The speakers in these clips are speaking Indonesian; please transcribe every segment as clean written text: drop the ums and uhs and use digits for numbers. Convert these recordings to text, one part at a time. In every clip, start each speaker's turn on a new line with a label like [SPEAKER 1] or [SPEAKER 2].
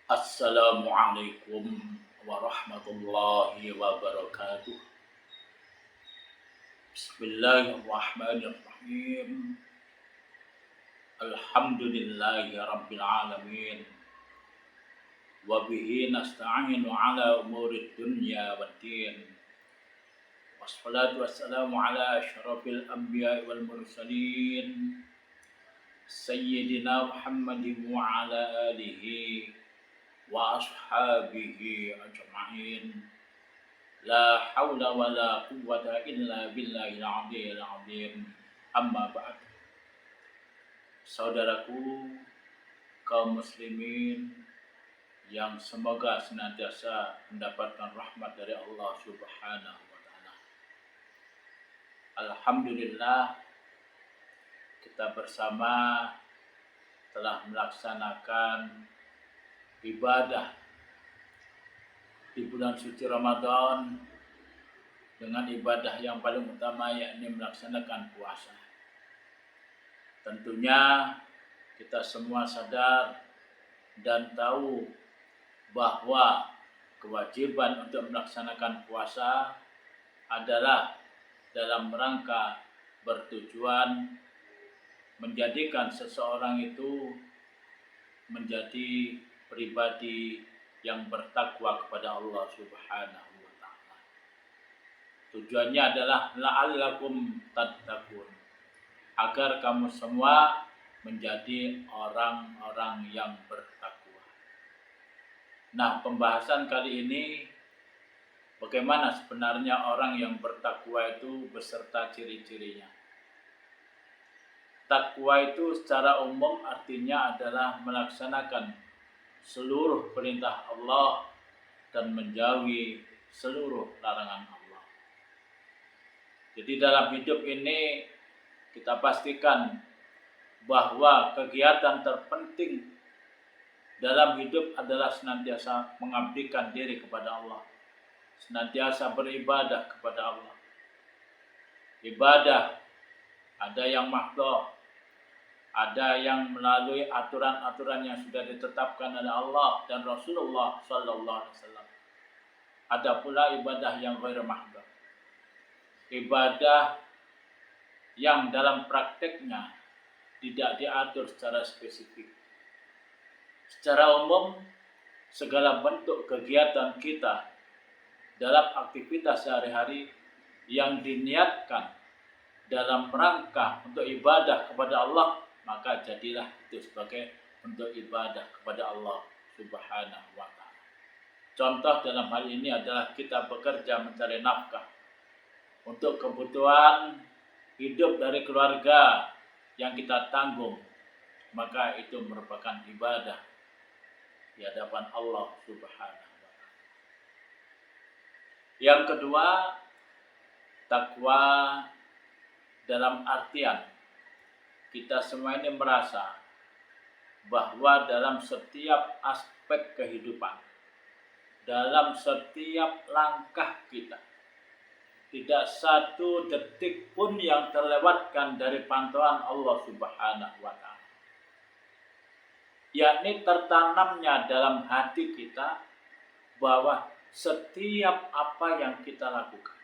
[SPEAKER 1] Assalamualaikum warahmatullahi wabarakatuh. Bismillahirrahmanirrahim. Alhamdulillahi rabbil alamin. Wa bihi nasta'inu ala umuri dunya waddin. Wassalatu wassalamu ala asyrafil anbiya'i wal mursalin. Sayyidina Muhammadin wa ala alihi wa ashabihi ajma'in. La haula wa la quwwata illa billahil aliyyil azim. Amma ba'd. Saudaraku kaum muslimin yang semoga senantiasa mendapatkan rahmat dari Allah Subhanahu wa taala. Alhamdulillah kita bersama telah melaksanakan ibadah di bulan suci Ramadan dengan ibadah yang paling utama, yakni melaksanakan puasa. Tentunya kita semua sadar dan tahu bahwa kewajiban untuk melaksanakan puasa adalah dalam rangka bertujuan menjadikan seseorang itu menjadi pribadi yang bertakwa kepada Allah Subhanahu wa taala. Tujuannya adalah la'allakum tattaqun, agar kamu semua menjadi orang-orang yang bertakwa. Nah, pembahasan kali ini bagaimana sebenarnya orang yang bertakwa itu beserta ciri-cirinya. Takwa itu secara umum artinya adalah melaksanakan seluruh perintah Allah dan menjauhi seluruh larangan Allah. Jadi dalam hidup ini kita pastikan bahwa kegiatan terpenting dalam hidup adalah senantiasa mengabdikan diri kepada Allah, senantiasa beribadah kepada Allah. Ibadah ada yang mahdhah, ada yang melalui aturan-aturan yang sudah ditetapkan oleh Allah dan Rasulullah sallallahu alaihi wasallam. Ada pula ibadah yang ghair mahdhah. Ibadah yang dalam prakteknya tidak diatur secara spesifik. Secara umum, segala bentuk kegiatan kita dalam aktivitas sehari-hari yang diniatkan dalam rangka untuk ibadah kepada Allah, maka jadilah itu sebagai bentuk ibadah kepada Allah Subhanahu wa taala. Contoh dalam hal ini adalah kita bekerja mencari nafkah untuk kebutuhan hidup dari keluarga yang kita tanggung, maka itu merupakan ibadah di hadapan Allah Subhanahu wa taala. Yang kedua, takwa dalam artian kita semua ini merasa bahwa dalam setiap aspek kehidupan, dalam setiap langkah kita, tidak satu detik pun yang terlewatkan dari pantauan Allah Subhanahu wa taala. Yakni tertanamnya dalam hati kita bahwa setiap apa yang kita lakukan,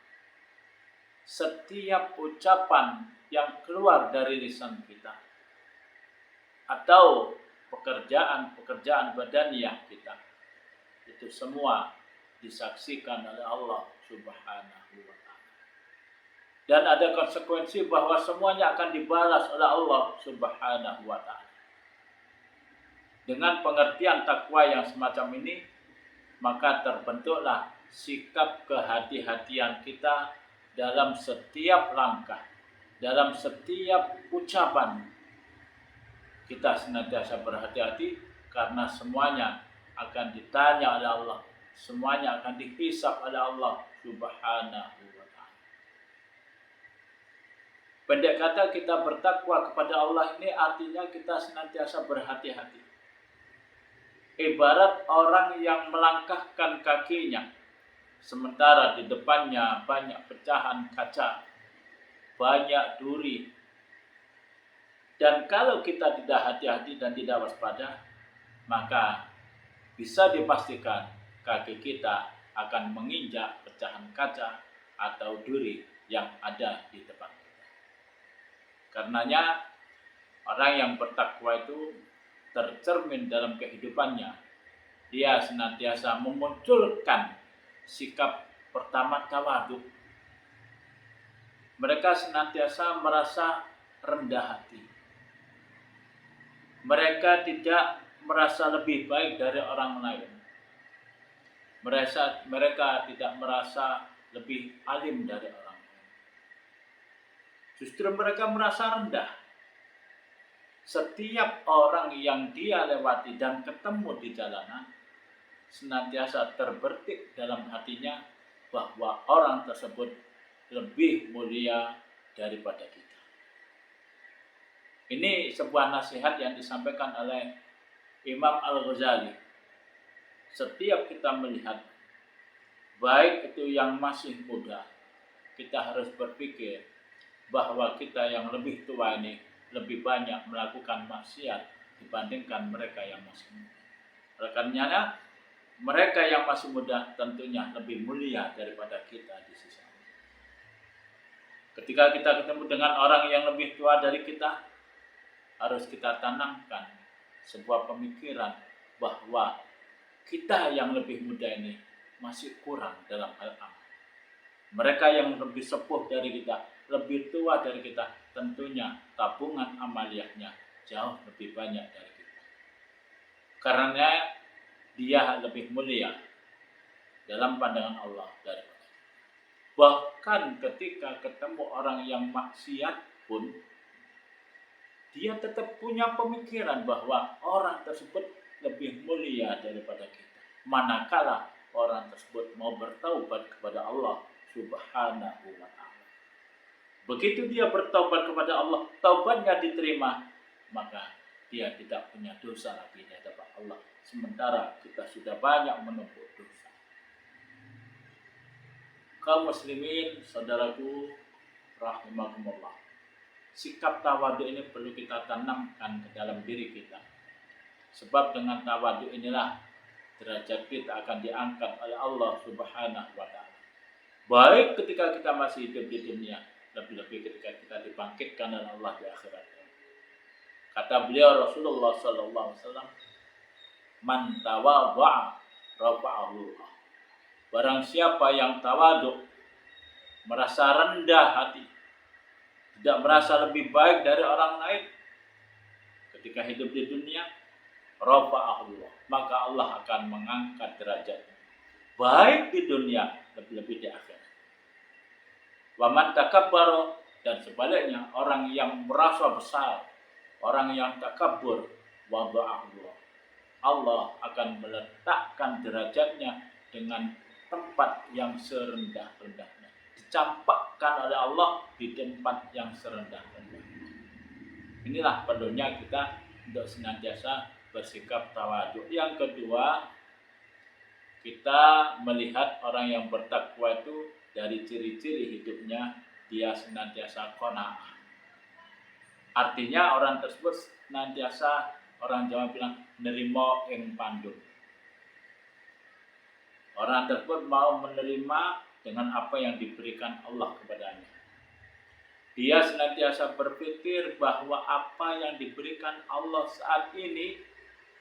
[SPEAKER 1] setiap ucapan yang keluar dari lisan kita, atau pekerjaan-pekerjaan badaniah kita, itu semua disaksikan oleh Allah Subhanahu wa taala. Dan ada konsekuensi bahwa semuanya akan dibalas oleh Allah Subhanahu wa taala. Dengan pengertian takwa yang semacam ini, maka terbentuklah sikap kehati-hatian kita dalam setiap langkah, dalam setiap ucapan. Kita senantiasa berhati-hati karena semuanya akan ditanya oleh Allah, semuanya akan dihisab oleh Allah Subhanahu wa taala. Pendek kata, kita bertakwa kepada Allah ini artinya kita senantiasa berhati-hati. Ibarat orang yang melangkahkan kakinya, sementara di depannya banyak pecahan kaca, banyak duri. Dan kalau kita tidak hati-hati dan tidak waspada, maka bisa dipastikan kaki kita akan menginjak pecahan kaca atau duri yang ada di depan kita. Karenanya orang yang bertakwa itu tercermin dalam kehidupannya. Dia senantiasa memunculkan sikap pertama tawadhu. Mereka senantiasa merasa rendah hati. Mereka tidak merasa lebih baik dari orang lain. Mereka tidak merasa lebih alim dari orang lain. Justru mereka merasa rendah. Setiap orang yang dia lewati dan ketemu di jalanan senantiasa terbertik dalam hatinya bahwa orang tersebut lebih mulia daripada kita. Ini sebuah nasihat yang disampaikan oleh Imam Al-Ghazali. Setiap kita melihat, baik itu yang masih muda, kita harus berpikir bahwa kita yang lebih tua ini lebih banyak melakukan maksiat dibandingkan mereka yang masih muda. Oleh karenanya, mereka yang masih muda tentunya lebih mulia daripada kita di sisi Allah. Ketika kita ketemu dengan orang yang lebih tua dari kita, harus kita tanamkan sebuah pemikiran bahwa kita yang lebih muda ini masih kurang dalam hal amal. Mereka yang lebih sepuh dari kita, lebih tua dari kita, tentunya tabungan amaliyahnya jauh lebih banyak dari kita. Karena dia lebih mulia dalam pandangan Allah daripada kita. Bahkan ketika ketemu orang yang maksiat pun, dia tetap punya pemikiran bahwa orang tersebut lebih mulia daripada kita. Manakala orang tersebut mau bertaubat kepada Allah Subhanahu wa ta'ala. Begitu dia bertaubat kepada Allah, taubatnya diterima, maka dia tidak punya dosa lagi di hadapan Allah. Sementara kita sudah banyak menumpuk dosa. Kaum muslimin, saudaraku rahimakumullah, sikap tawadhu ini perlu kita tanamkan ke dalam diri kita. Sebab dengan tawadhu inilah derajat kita akan diangkat oleh Allah Subhanahu wa ta'ala. Baik ketika kita masih hidup di dunia, lebih-lebih ketika kita dibangkitkan oleh Allah di akhirat. Kata beliau Rasulullah sallallahu alaihi wasallam, "Man tawadha'a rafa'ahu Allah." Barang siapa yang tawadhu, merasa rendah hati, tidak merasa lebih baik dari orang lain ketika hidup di dunia, rafa'ahu Allah, maka Allah akan mengangkat derajatnya, baik di dunia, lebih-lebih di akhirat. Wa man takabbara, dan sebaliknya orang yang merasa besar, orang yang takabur, wada'ahu Allah, Allah akan meletakkan derajatnya dengan tempat yang serendah-rendahnya, dicampakkan oleh Allah di tempat yang serendah-rendahnya. Inilah perlunya kita untuk senantiasa bersikap tawadhu. Yang kedua, kita melihat orang yang bertakwa itu dari ciri-ciri hidupnya, dia senantiasa qanaah. Artinya orang tersebut senantiasa, orang Jawa bilang, nerimo ing pandung. Orang tersebut mau menerima dengan apa yang diberikan Allah kepadanya. Dia senantiasa berpikir bahwa apa yang diberikan Allah saat ini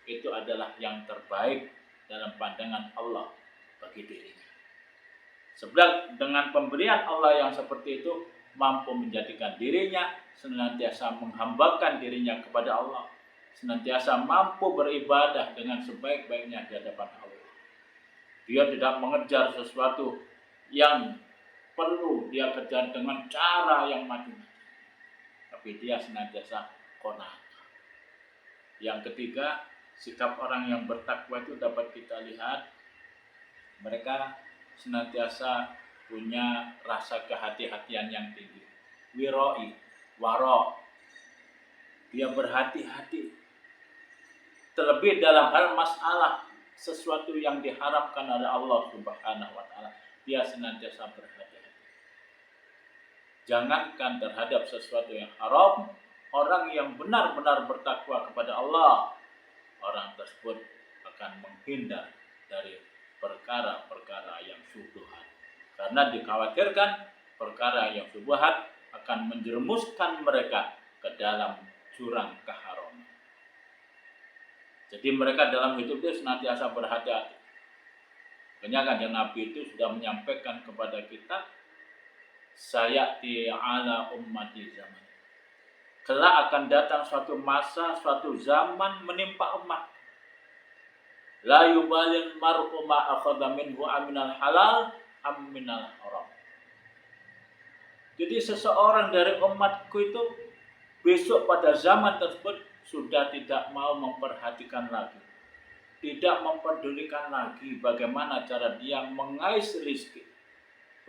[SPEAKER 1] itu adalah yang terbaik dalam pandangan Allah bagi dirinya. Sebab dengan pemberian Allah yang seperti itu mampu menjadikan dirinya senantiasa menghambakan dirinya kepada Allah, senantiasa mampu beribadah dengan sebaik-baiknya di hadapan Allah. Dia tidak mengejar sesuatu yang perlu dia kejar dengan cara yang macam-macam, tapi dia senantiasa qanaah. Yang ketiga, sikap orang yang bertakwa itu dapat kita lihat, mereka senantiasa punya rasa kehati-hatian yang tinggi. Wiroi, waro, dia berhati-hati. Terlebih dalam hal masalah sesuatu yang diharapkan oleh Allah Subhanahu wa ta'ala, dia senantiasa berhati-hati. Jangankan terhadap sesuatu yang haram, orang yang benar-benar bertakwa kepada Allah, orang tersebut akan akan menghindar dari perkara-perkara yang syubhat. Karena dikhawatirkan perkara yang syubhat akan menjerumuskan mereka ke dalam jurang keharaman. Jadi mereka dalam hidup itu senantiasa berhati-hati. Makanya Kanjeng Nabi itu sudah menyampaikan kepada kita, sayati ala ummati zaman. Kelak akan datang suatu masa, suatu zaman menimpa umat. La yubalil mar'u ma akhadha minhu aminal halal aminal haram. Jadi seseorang dari umatku itu besok pada zaman tersebut sudah tidak mau memperhatikan lagi, tidak mempedulikan lagi bagaimana cara dia mengais rezeki,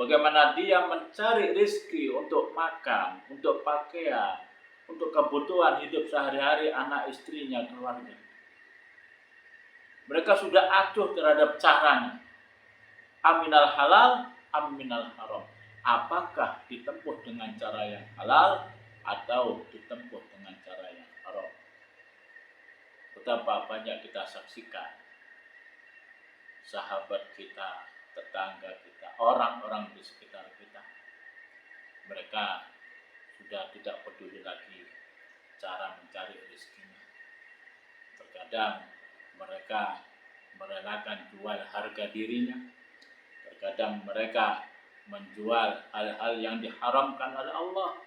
[SPEAKER 1] bagaimana dia mencari rezeki untuk makan, untuk pakaian, untuk kebutuhan hidup sehari-hari anak istrinya, keluarga. Mereka sudah acuh terhadap caranya. Aminal halal, aminal haram. Apakah ditempuh dengan cara yang halal atau ditempuh dengan cara yang haram? Betapa banyak kita saksikan sahabat kita, tetangga kita, orang-orang di sekitar kita. Mereka sudah tidak peduli lagi cara mencari rezekinya. Terkadang mereka merelakan jual harga dirinya. Terkadang mereka menjual hal-hal yang diharamkan oleh Allah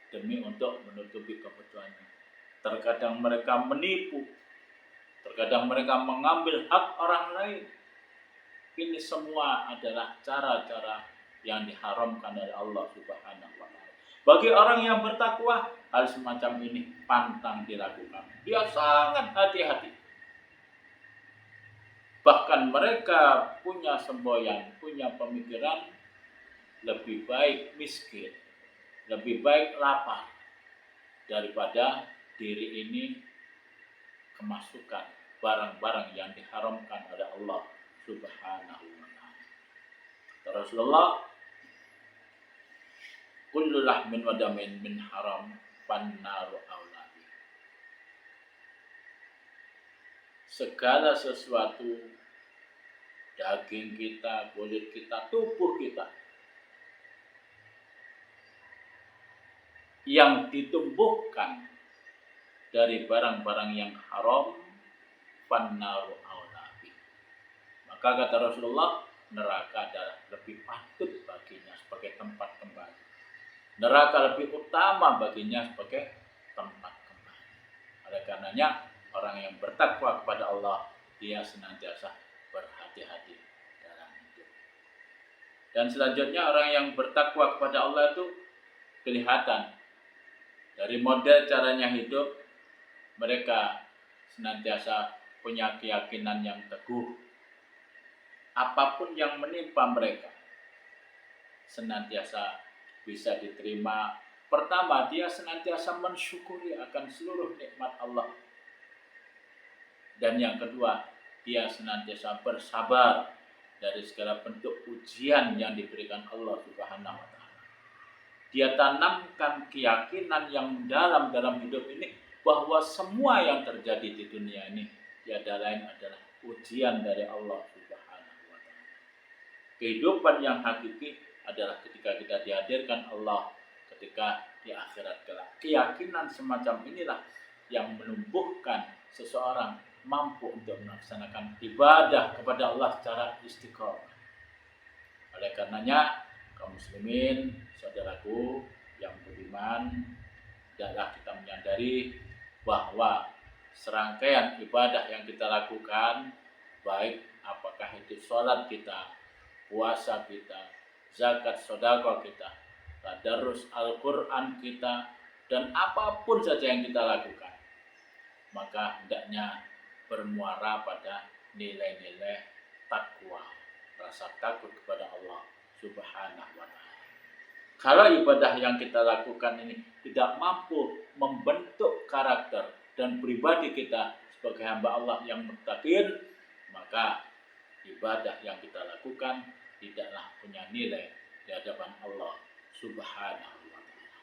[SPEAKER 1] demi untuk menutupi kebutuhannya. Terkadang mereka menipu. Terkadang mereka mengambil hak orang lain. Ini semua adalah cara-cara yang diharamkan oleh Allah Subhanahu wa taala. Bagi orang yang bertakwa, hal semacam ini pantang dilakukan. Dia sangat hati-hati. Bahkan mereka punya semboyan, punya pemikiran lebih baik miskin, lebih baik lapar daripada diri ini kemasukan barang-barang yang diharamkan oleh Allah Subhanahu wa taala. Rasulullah, kullu lahmin wa damin min haram fannaru aulabi. Segala sesuatu, daging kita, kulit kita, tubuh kita yang ditumbuhkan dari barang-barang yang haram, fannaru aulabi. Maka kata Rasulullah, neraka adalah lebih patut baginya sebagai tempat kembali. Neraka lebih utama baginya sebagai tempat kembali. Oleh karenanya, orang yang bertakwa kepada Allah, dia senantiasa berhati-hati dalam hidup. Dan selanjutnya orang yang bertakwa kepada Allah itu kelihatan dari model caranya hidup, mereka senantiasa punya keyakinan yang teguh. Apapun yang menimpa mereka senantiasa bisa diterima. Pertama, dia senantiasa mensyukuri akan seluruh nikmat Allah. Dan yang kedua, dia senantiasa bersabar dari segala bentuk ujian yang diberikan Allah Subhanahu wa taala. Dia tanamkan keyakinan yang mendalam dalam hidup ini bahwa semua yang terjadi di dunia ini tiada lain adalah ujian dari Allah Subhanahu wa taala. Kehidupan yang hakiki adalah ketika kita dihadirkan Allah ketika di akhirat kelak. Keyakinan semacam inilah yang menumbuhkan seseorang mampu untuk melaksanakan ibadah kepada Allah secara istiqomah. Oleh karenanya, kaum muslimin, saudaraku yang beriman, adalah kita menyadari bahwa serangkaian ibadah yang kita lakukan, baik apakah itu sholat kita, puasa kita, zakat sedekah kita, tadarus Al-Quran kita, dan apapun saja yang kita lakukan, maka hendaknya bermuara pada nilai-nilai takwa, rasa takut kepada Allah Subhanahu wa taala. Kalau ibadah yang kita lakukan ini tidak mampu membentuk karakter dan pribadi kita sebagai hamba Allah yang muttaqin, maka ibadah yang kita lakukan tidaklah punya nilai di hadapan Allah Subhanahu wa taala.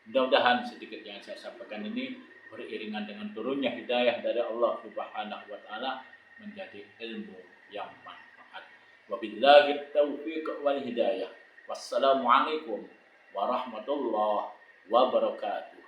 [SPEAKER 1] Mudah-mudahan sedikit yang saya sampaikan ini beriringan dengan turunnya hidayah dari Allah Subhanahu wa taala menjadi ilmu yang manfaat. Wabillahi taufiq wal hidayah. Wassalamualaikum warahmatullahi wabarakatuh.